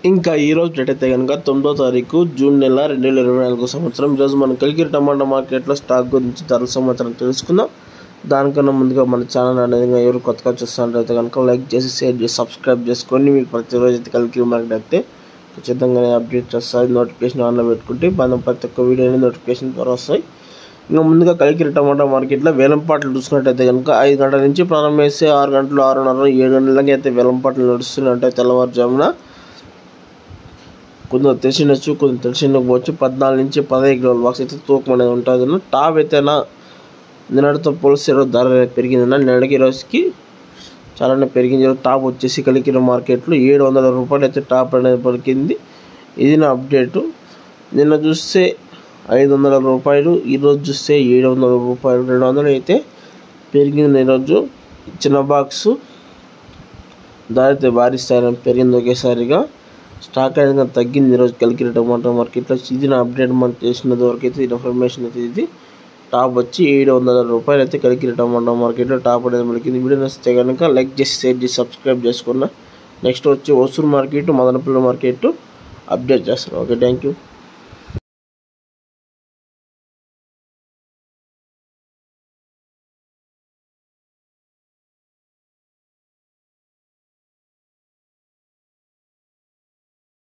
ఇంకా ఈరోజు డేట్ అయితే కనుక 9వ తారీఖు జూన్ నెల 2024 సంవత్సరం. ఈరోజు మనం కలికిరి టమాటా మార్కెట్లో స్టాక్ గురించి ధరల సమాచారం తెలుసుకుందాం. దానికన్నా ముందుగా మన ఛానల్ అనేది ఎవరు కొత్తగా చూస్తున్నట్లయితే కనుక లైక్ చేసి షేర్ చేసి సబ్స్క్రైబ్ చేసుకొని మీకు ప్రతిరోజు అయితే కలికిరి మార్కెట్ అయితే ఖచ్చితంగా అప్డేట్ చేస్తాయి. నోటిఫికేషన్ ఆన్లో పెట్టుకుంటే మనం ప్రతి ఒక్క వీడియో అనేది నోటిఫికేషన్ ద్వారా వస్తాయి. ఇంకా ముందుగా కలికిరి టమాటా మార్కెట్లో వేలంపాట్లు చూసుకున్నట్టయితే కనుక 5 గంటల నుంచి ప్రారంభిస్తే 6 గంటలు 6:30 7 గంటలకి అయితే వేలంపాట్లు నడుస్తున్నట్టే తెల్లవారుజామున. కొందరు తెలిసినచ్చు కొంచెం తెలిసినకపోవచ్చు. 14 నుంచి 15 కిలోల బాక్స్ అయితే తూకం అనేది ఉంటుంది. టాప్ అయితే నిన్నటితో పోలిస్తే ధర పెరిగిందన్న. నిన్నటికి రోజుకి చాలానే పెరిగింది. టాప్ వచ్చేసి కలికిరి మార్కెట్లో 700 రూపాయలు అయితే టాప్ అనేది పలికింది. ఇది నా అప్డేటు. నిన్న చూస్తే 500 రూపాయలు, ఈరోజు చూస్తే 700 రూపాయలు, 200 అయితే పెరిగింది. ఈరోజు చిన్న బాక్సు ధర అయితే భారీ స్థాయిలో పెరిగింది. ఒకేసారిగా స్టాక్ అనేది తగ్గింది ఈరోజు కలికిరి టమాటా మార్కెట్లో. ఇది నా అప్డేట్ మనకు చేసినంత వరకు అయితే ఇన్ఫర్మేషన్ అయితే ఇది. టాప్ వచ్చి 700 రూపాయలు అయితే కలికిరి టమాటా మార్కెట్లో టాప్ అనేది పలికింది. వీడియో నచ్చితే కనుక లైక్ చేసి షేర్ చేసి సబ్స్క్రైబ్ చేసుకున్నా. నెక్స్ట్ వచ్చి Hosur market, Madanapalle market update చేస్తాను. Okay, thank you.